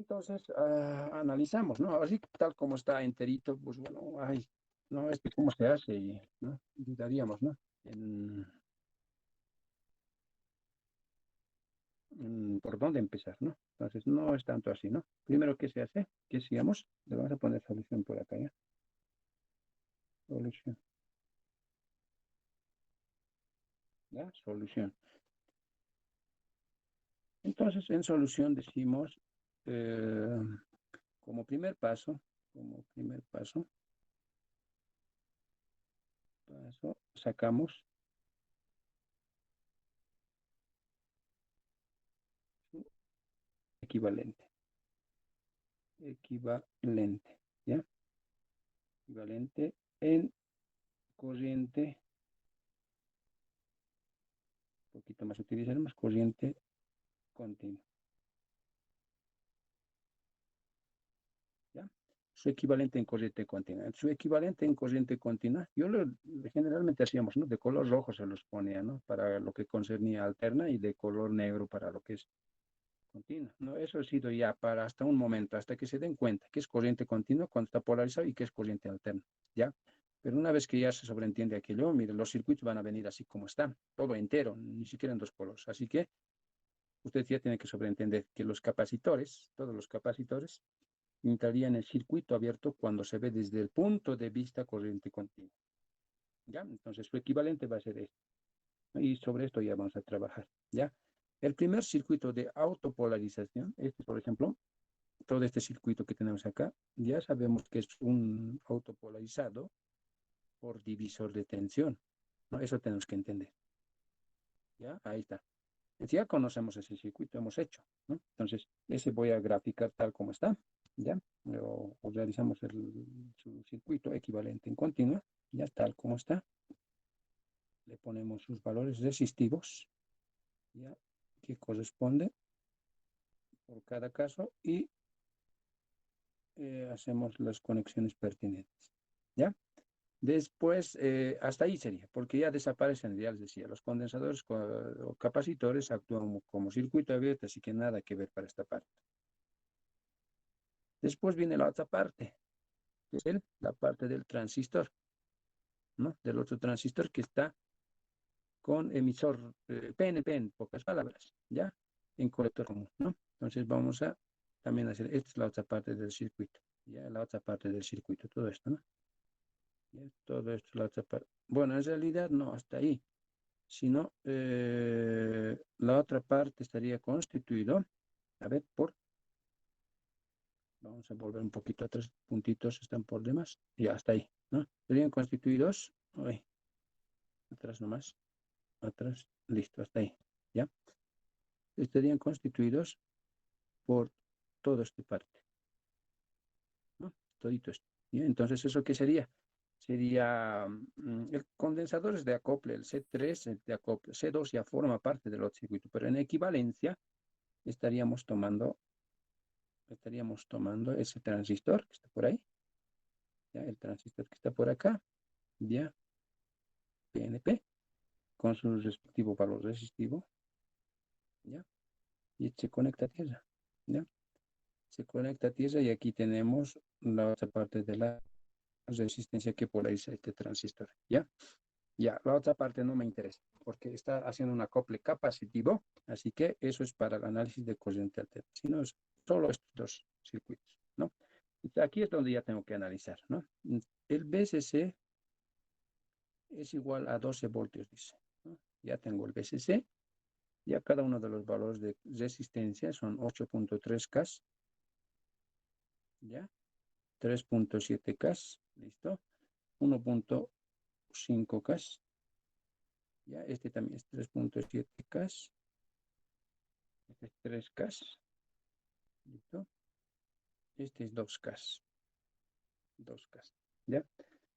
Entonces, analizamos, ¿no? Así tal como está enterito, pues bueno, ay, no, cómo se hace, y, ¿no? Dudaríamos, ¿no? Por dónde empezar, ¿no? Entonces, no es tanto así, ¿no? Primero, ¿qué se hace? ¿Qué sigamos? Le vamos a poner solución por acá, ¿ya? Solución, ¿ya? Solución. Entonces, en solución decimos, eh, como primer paso, sacamos su equivalente, ¿ya? Equivalente en corriente, un poquito más utilizaremos corriente continua, ¿ya? Su equivalente en corriente continua. Su equivalente en corriente continua, generalmente hacíamos, ¿no? De color rojo se los ponía, ¿no? Para lo que concernía alterna y de color negro para lo que es continua, ¿no? Eso ha sido ya para hasta un momento, hasta que se den cuenta que es corriente continua cuando está polarizado y que es corriente alterna, ¿ya? Pero una vez que ya se sobreentiende aquello, mire, los circuitos van a venir así como están, todo entero, ni siquiera en dos polos. Así que usted ya tiene que sobreentender que los capacitores, todos los capacitores, entrarían en el circuito abierto cuando se ve desde el punto de vista corriente continua. ¿Ya? Entonces su equivalente va a ser esto. Y sobre esto ya vamos a trabajar. ¿Ya? El primer circuito de autopolarización, este por ejemplo, todo este circuito que tenemos acá, ya sabemos que es un autopolarizado por divisor de tensión, ¿no? Eso tenemos que entender. ¿Ya? Ahí está. Ya conocemos ese circuito, hemos hecho, ¿no? Entonces, ese voy a graficar tal como está, ¿ya? O realizamos su circuito equivalente en continua, ya tal como está. Le ponemos sus valores resistivos, ¿ya? Que corresponde por cada caso y hacemos las conexiones pertinentes, ¿ya? Después, hasta ahí sería, porque ya desaparecen, ya les decía, los condensadores o capacitores actúan como circuito abierto, así que nada que ver para esta parte. Después viene la otra parte, que es la parte del transistor, ¿no? Del otro transistor que está con emisor PNP, en pocas palabras, ¿ya? En colector común, ¿no? Entonces vamos a también hacer, esta es la otra parte del circuito, ya la otra parte del circuito, todo esto, ¿no? ¿Ya? Todo esto es la otra parte. Bueno, en realidad no, hasta ahí, sino la otra parte estaría constituido, a ver, vamos a volver un poquito atrás, puntitos están por demás, y hasta ahí, ¿no? Serían constituidos, uy, atrás nomás, atrás, listo, hasta ahí, ¿ya? Estarían constituidos por toda esta parte, ¿no? Todito esto, ¿ya? Entonces, ¿eso qué sería? Sería el condensador es de acople, el C3 es de acople, C2 ya forma parte del otro circuito, pero en equivalencia estaríamos tomando ese transistor que está por ahí, ¿ya? El transistor que está por acá, ya, PNP, con su respectivo valor resistivo, ¿ya? Y se conecta a tierra, ¿ya? Se conecta a tierra y aquí tenemos la otra parte de la resistencia que polariza este transistor, ¿ya? Ya, la otra parte no me interesa, porque está haciendo un acople capacitivo, así que eso es para el análisis de corriente alterna, si no es solo estos dos circuitos, ¿no? Aquí es donde ya tengo que analizar, ¿no? El BCC es igual a 12 voltios, dice, ¿no? Ya tengo el BCC, ya cada uno de los valores de resistencia son 8.3 K, ¿ya? 3.7 K, ¿listo? 1.5 K, ya, este también es 3.7 K, este es 3 K, ¿listo? Este es 2K, 2K, ¿ya?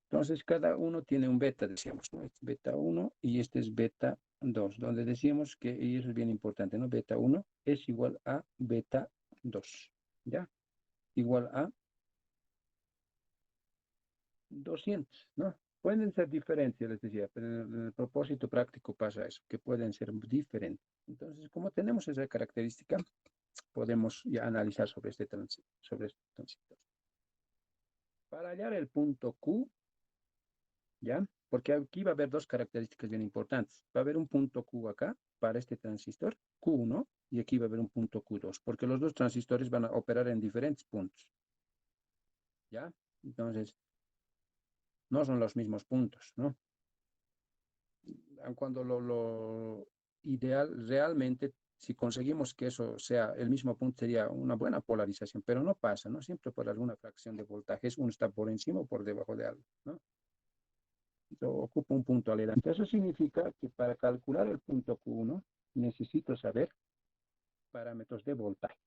Entonces, cada uno tiene un beta, decíamos, ¿no? Este es beta 1 y este es beta 2, donde decíamos que, y eso es bien importante, ¿no? Beta 1 es igual a beta 2, ¿ya? Igual a 200, ¿no? Pueden ser diferentes, les decía, pero en el propósito práctico pasa eso, que pueden ser diferentes. Entonces, como tenemos esa característica, podemos ya analizar sobre este transistor. Para hallar el punto Q, ¿ya? Porque aquí va a haber dos características bien importantes. Va a haber un punto Q acá para este transistor, Q1, y aquí va a haber un punto Q2, porque los dos transistores van a operar en diferentes puntos. ¿Ya? Entonces, no son los mismos puntos, ¿no? Cuando lo ideal, realmente, si conseguimos que eso sea el mismo punto, sería una buena polarización, pero no pasa, ¿no? Siempre por alguna fracción de voltajes, uno está por encima o por debajo de algo, ¿no? Ocupa un punto adelante. Eso significa que para calcular el punto Q1 necesito saber parámetros de voltaje.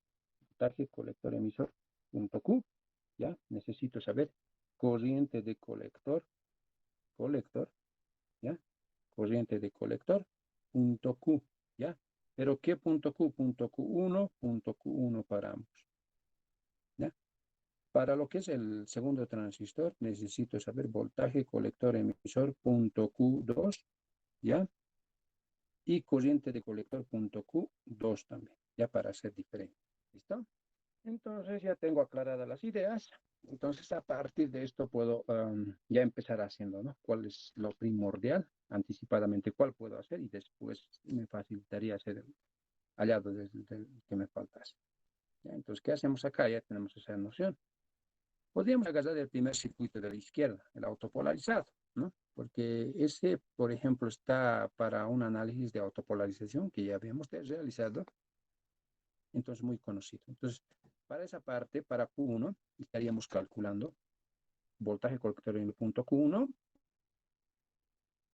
Voltaje, colector, emisor, punto Q, ¿ya? Necesito saber corriente de colector, ¿ya? Corriente de colector, punto Q, ¿ya? Pero ¿qué punto Q? Punto Q1 paramos, ¿ya? Para lo que es el segundo transistor, necesito saber voltaje, colector, emisor, punto Q2, ¿ya? Y corriente de colector, punto Q2 también, ya para ser diferente. ¿Listo? Entonces ya tengo aclaradas las ideas. Entonces a partir de esto puedo ya empezar haciendo, ¿no? ¿Cuál es lo primordial? Anticipadamente cuál puedo hacer y después me facilitaría hacer el hallado del que me faltase. ¿Ya? Entonces, ¿qué hacemos acá? Ya tenemos esa noción. Podríamos agarrar el primer circuito de la izquierda, el autopolarizado, ¿no? Porque ese, por ejemplo, está para un análisis de autopolarización que ya habíamos realizado, entonces muy conocido. Entonces, para esa parte, para Q1, estaríamos calculando voltaje colector en el punto Q1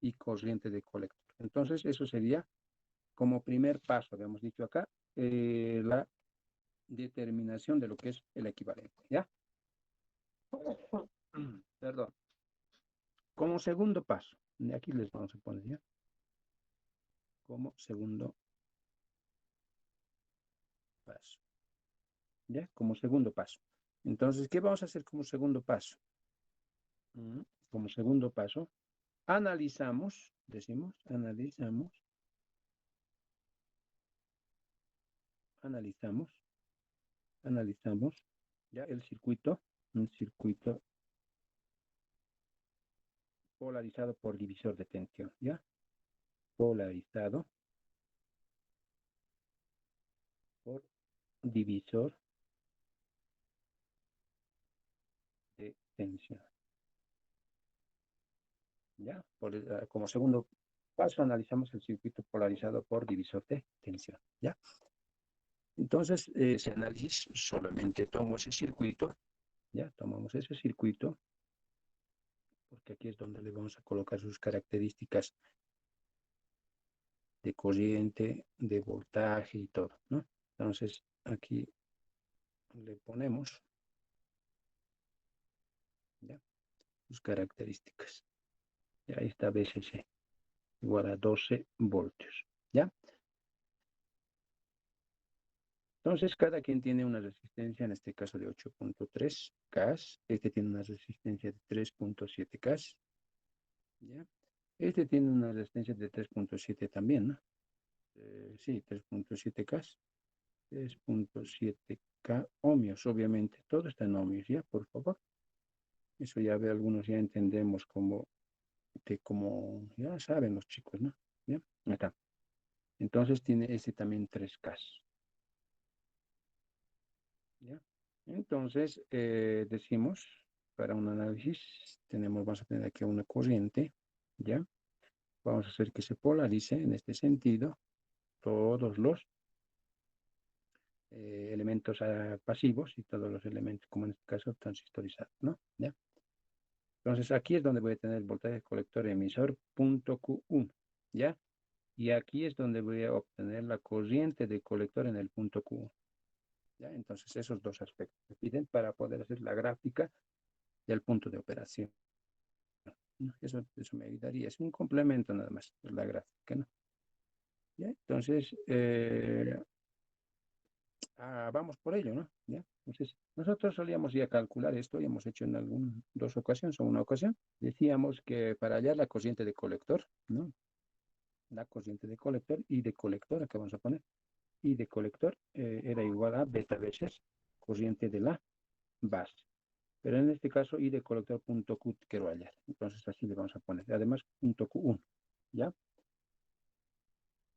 y corriente de colector. Entonces, eso sería como primer paso, habíamos dicho acá, la determinación de lo que es el equivalente, ¿ya? Perdón. Como segundo paso, de aquí les vamos a poner, ¿ya? Como segundo paso, ¿ya? Como segundo paso. Entonces, ¿qué vamos a hacer como segundo paso? Como segundo paso, analizamos, decimos, analizamos, ya el circuito, un circuito polarizado por divisor de tensión, ¿ya? Polarizado por divisor de tensión, ¿ya? Como segundo paso, analizamos el circuito polarizado por divisor de tensión, ¿ya? Entonces, ese análisis solamente tomo ese circuito, ¿ya? Tomamos ese circuito, porque aquí es donde le vamos a colocar sus características de corriente, de voltaje y todo, ¿no? Entonces, aquí le ponemos, ¿ya? Sus características. Y ahí está VCC, igual a 12 voltios, ¿ya? Entonces, cada quien tiene una resistencia, en este caso de 8.3 K. Este tiene una resistencia de 3.7 K, ¿ya? Este tiene una resistencia de 3.7 también, ¿no? Sí, 3.7 K. 3.7 K ohmios, obviamente. Todo está en ohmios, ¿ya? Por favor. Eso ya ve, algunos ya entendemos como ya saben los chicos, ¿no? ¿Ya? Acá. Entonces tiene este también 3K. ¿Ya? Entonces, decimos, para un análisis, vamos a tener aquí una corriente, ¿ya? Vamos a hacer que se polarice en este sentido todos los elementos pasivos y todos los elementos, como en este caso, transistorizados, ¿no? ¿Ya? Entonces, aquí es donde voy a tener el voltaje colector emisor punto Q1, ¿ya? Y aquí es donde voy a obtener la corriente de colector en el punto Q1. ¿Ya? Entonces, esos dos aspectos se piden para poder hacer la gráfica del punto de operación, ¿no? Eso me ayudaría. Es un complemento nada más, la gráfica, ¿no? ¿Ya? Entonces, vamos por ello, ¿no? ¿Ya? Entonces, nosotros solíamos ya calcular esto y hemos hecho en dos ocasiones o una ocasión. Decíamos que para hallar la corriente de colector, ¿no? La corriente de colector y de colector, acá vamos a poner. I de colector era igual a beta veces corriente de la base. Pero en este caso, I de colector punto Q quiero hallar. Entonces así le vamos a poner. Además, punto Q1. ¿Ya?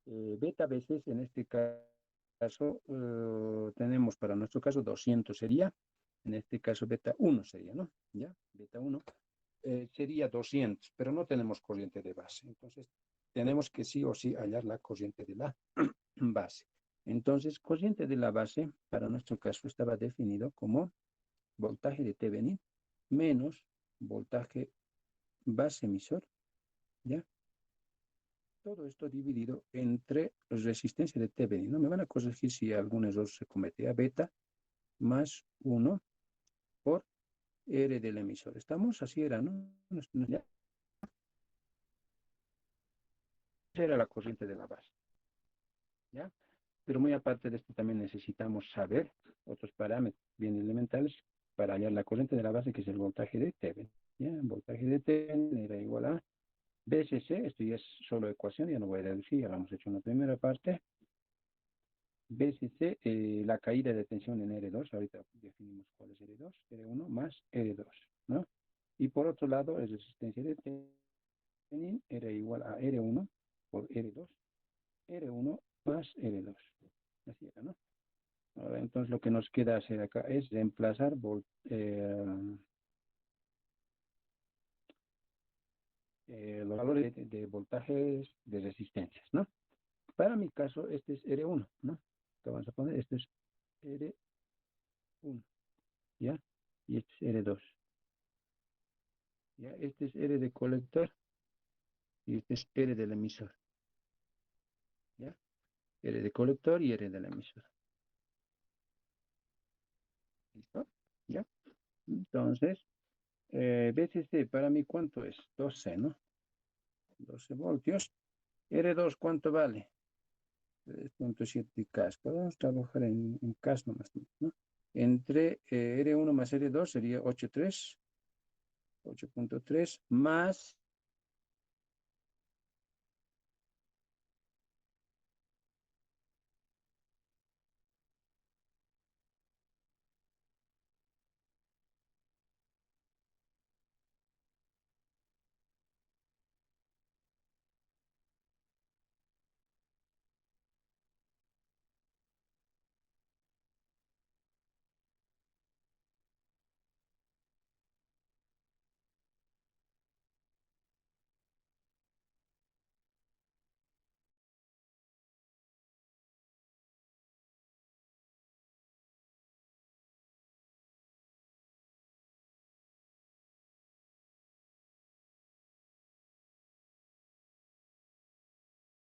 Beta veces en este caso tenemos para nuestro caso 200 sería. En este caso beta 1 sería, ¿no? ¿Ya? Beta 1 sería 200, pero no tenemos corriente de base. Entonces tenemos que sí o sí hallar la corriente de la base. Entonces, corriente de la base, para nuestro caso, estaba definido como voltaje de Thevenin menos voltaje base emisor, ¿ya? Todo esto dividido entre resistencia de Thevenin. No me van a corregir si algún error se comete. A beta más 1 por R del emisor. ¿Estamos? Así era, ¿no? ¿Ya? Esa era la corriente de la base, ¿ya? Pero muy aparte de esto, también necesitamos saber otros parámetros bien elementales para hallar la corriente de la base, que es el voltaje de Thevenin. ¿Ya? El voltaje de Thevenin era igual a BSC, esto ya es solo ecuación, ya no voy a deducir, ya lo hemos hecho en la primera parte. BSC, la caída de tensión en R2, ahorita definimos cuál es R2, R1 más R2, ¿no? Y por otro lado, la resistencia de Thevenin era igual a R1 por R2, R1 más R2. Así era, ¿no? Ahora, entonces lo que nos queda hacer acá es reemplazar los valores de voltajes de resistencias, ¿no? Para mi caso, este es R1, ¿no? Acá vamos a poner, este es R1, ¿ya? Y este es R2, ¿ya? Este es R de colector y este es R del emisor, ¿ya? R de colector y R del emisor. ¿Listo? ¿Ya? Entonces, BCC para mí, ¿cuánto es? 12, ¿no? 12 voltios. R2, ¿cuánto vale? 3.7 cas. Podemos trabajar en cas nomás, ¿no? Entre R1 más R2 sería 8.3 más